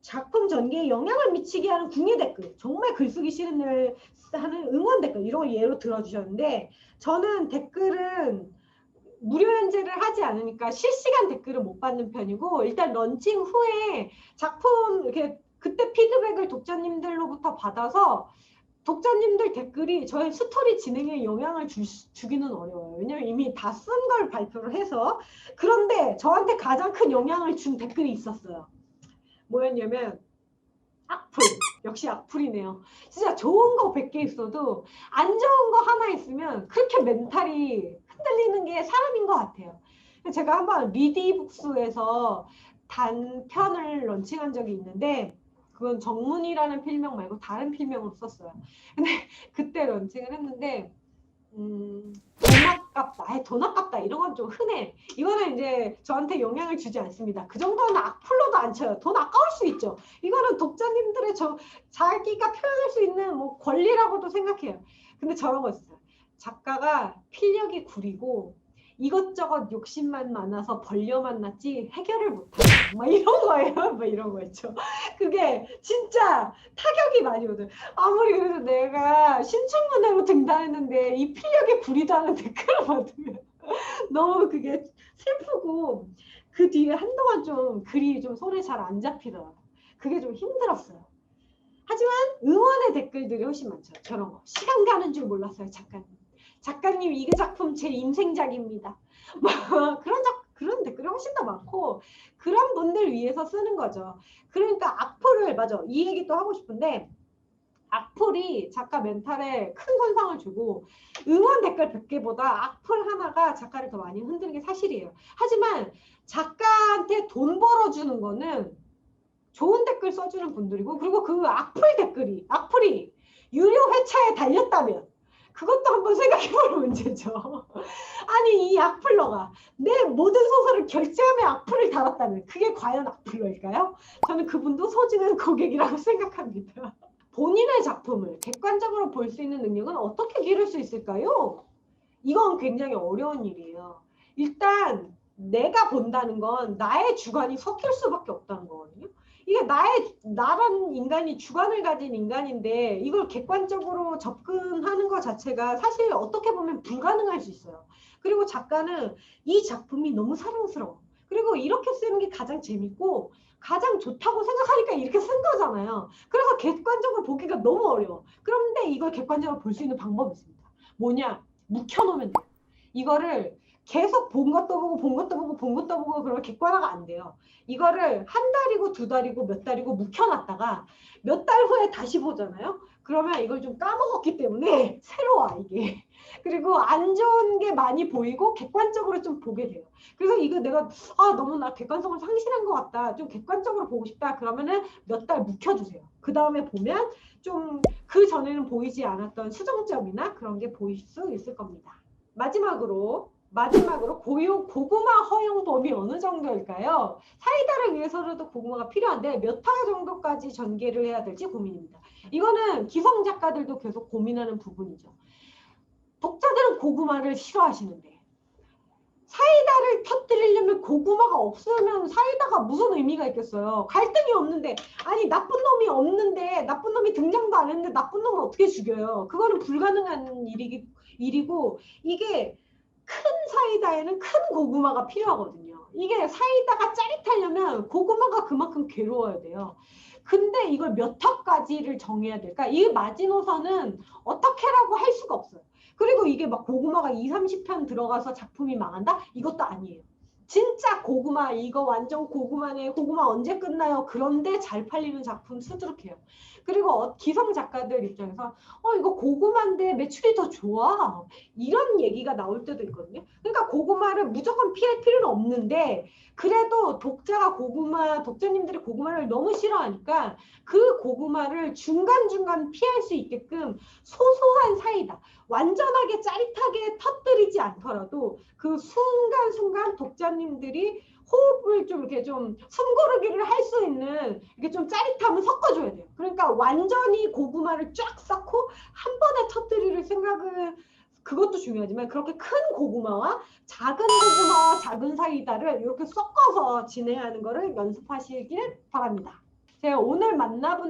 작품 전개에 영향을 미치게 하는 궁예 댓글, 정말 글쓰기 싫은 일 하는 응원 댓글, 이런 걸 예로 들어주셨는데, 저는 댓글은 무료 연재를 하지 않으니까 실시간 댓글을 못 받는 편이고, 일단 런칭 후에 작품 이렇게 그때 피드백을 독자님들로부터 받아서 독자님들 댓글이 저의 스토리 진행에 영향을 주기는 어려워요. 왜냐면 이미 다 쓴 걸 발표를 해서. 그런데 저한테 가장 큰 영향을 준 댓글이 있었어요. 뭐였냐면 악플. 역시 악플이네요. 진짜 좋은 거 100개 있어도 안 좋은 거 하나 있으면 그렇게 멘탈이 흔들리는 게 사람인 것 같아요. 제가 한번 리디북스에서 단편을 런칭한 적이 있는데, 그건 정문이라는 필명 말고 다른 필명으로 썼어요. 근데 그때 런칭을 했는데 돈 아깝다, 돈 아깝다 이런 건 좀 흔해. 이거는 이제 저한테 영향을 주지 않습니다. 그 정도는 악플로도 안 쳐요. 돈 아까울 수 있죠. 이거는 독자님들의 자기가 표현할 수 있는 뭐 권리라고도 생각해요. 근데 저런 거 있어요. 작가가 필력이 구리고 이것저것 욕심만 많아서 벌려만 났지 해결을 못하고 막 이런 거예요. 막 이런 거 있죠. 그게 진짜 타격이 많이 오더라고요. 아무리 그래도 내가 신춘문예로 등단했는데 이 필력에 구리다는 댓글을 받으면 너무 그게 슬프고, 그 뒤에 한동안 좀 글이 좀 손에 잘 안 잡히더라고요. 그게 좀 힘들었어요. 하지만 응원의 댓글들이 훨씬 많죠. 저런 거. 시간 가는 줄 몰랐어요, 작가님. 작가님, 이 작품 제 인생작입니다. 그런 댓글이 훨씬 더 많고, 그런 분들 위해서 쓰는 거죠. 그러니까 악플을, 맞아. 이 얘기도 하고 싶은데, 악플이 작가 멘탈에 큰 손상을 주고 응원 댓글 100개보다 악플 하나가 작가를 더 많이 흔드는 게 사실이에요. 하지만 작가한테 돈 벌어주는 거는 좋은 댓글 써주는 분들이고, 그리고 그 악플이 유료 회차에 달렸다면 그것도 한번 생각해볼 문제죠. 아니, 이 악플러가 내 모든 소설을 결제하며 악플을 달았다면 그게 과연 악플러일까요? 저는 그분도 소중한 고객이라고 생각합니다. 본인의 작품을 객관적으로 볼 수 있는 능력은 어떻게 기를 수 있을까요? 이건 굉장히 어려운 일이에요. 일단 내가 본다는 건 나의 주관이 섞일 수밖에 없다는 거거든요. 이게 나라는 인간이 주관을 가진 인간인데 이걸 객관적으로 접근하는 것 자체가 사실 어떻게 보면 불가능할 수 있어요. 그리고 작가는 이 작품이 너무 사랑스러워. 그리고 이렇게 쓰는 게 가장 재밌고 가장 좋다고 생각하니까 이렇게 쓴 거잖아요. 그래서 객관적으로 보기가 너무 어려워. 그런데 이걸 객관적으로 볼 수 있는 방법이 있습니다. 뭐냐? 묵혀놓으면 돼요. 이거를 계속 본 것도 보고 본 것도 보고 본 것도 보고 그러면 객관화가 안 돼요. 이거를 한 달이고 두 달이고 몇 달이고 묵혀놨다가 몇 달 후에 다시 보잖아요. 그러면 이걸 좀 까먹었기 때문에 새로워 이게. 그리고 안 좋은 게 많이 보이고 객관적으로 좀 보게 돼요. 그래서 이거 내가 너무 나 객관성을 상실한 것 같다. 좀 객관적으로 보고 싶다. 그러면은 몇 달 묵혀주세요. 그 다음에 보면 좀 그 전에는 보이지 않았던 수정점이나 그런 게 보일 수 있을 겁니다. 마지막으로 고구마 허용 범위 어느 정도일까요? 사이다를 위해서라도 고구마가 필요한데 몇 화 정도까지 전개를 해야 될지 고민입니다. 이거는 기성 작가들도 계속 고민하는 부분이죠. 독자들은 고구마를 싫어하시는데 사이다를 터뜨리려면 고구마가 없으면 사이다가 무슨 의미가 있겠어요. 갈등이 없는데, 아니 나쁜 놈이 등장도 안 했는데 나쁜 놈을 어떻게 죽여요. 그거는 불가능한 일이고, 이게 큰 사이다에는 큰 고구마가 필요하거든요. 이게 사이다가 짜릿하려면 고구마가 그만큼 괴로워야 돼요. 근데 이걸 몇 탑까지를 정해야 될까? 이 마지노선은 어떻게라고 할 수가 없어요. 그리고 이게 막 고구마가 2, 30편 들어가서 작품이 망한다? 이것도 아니에요. 진짜 고구마, 이거 완전 고구마네. 고구마 언제 끝나요? 그런데 잘 팔리는 작품 수두룩해요. 그리고 기성 작가들 입장에서 이거 고구마인데 매출이 더 좋아. 이런 얘기가 나올 때도 있거든요. 그러니까 고구마를 무조건 피할 필요는 없는데 그래도 독자님들이 고구마를 너무 싫어하니까 그 고구마를 중간중간 피할 수 있게끔 소소한 사이다. 완전하게 짜릿하게 터뜨리지 않더라도 그 순간순간 독자님들이 호흡을 좀 이렇게 좀 숨고르기를 할 수 있는 이게 좀 짜릿함을 섞어줘야 돼요. 그러니까 완전히 고구마를 쫙 쌓고 한 번에 터뜨릴 생각을 그것도 중요하지만 그렇게 큰 고구마와 작은 고구마와 작은 사이다를 이렇게 섞어서 진행하는 거를 연습하시길 바랍니다. 제가 오늘 만난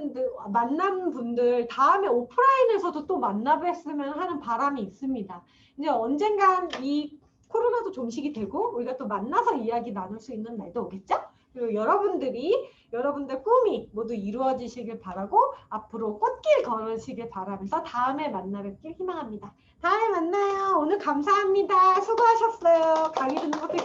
분들 다음에 오프라인에서도 또 만나뵀으면 하는 바람이 있습니다. 이제 언젠간 이 코로나도 종식이 되고 우리가 또 만나서 이야기 나눌 수 있는 날도 오겠죠? 그리고 여러분들 꿈이 모두 이루어지시길 바라고 앞으로 꽃길 걸으시길 바라면서 다음에 만나 뵙길 희망합니다. 다음에 만나요. 오늘 감사합니다. 수고하셨어요. 강의 듣는 것도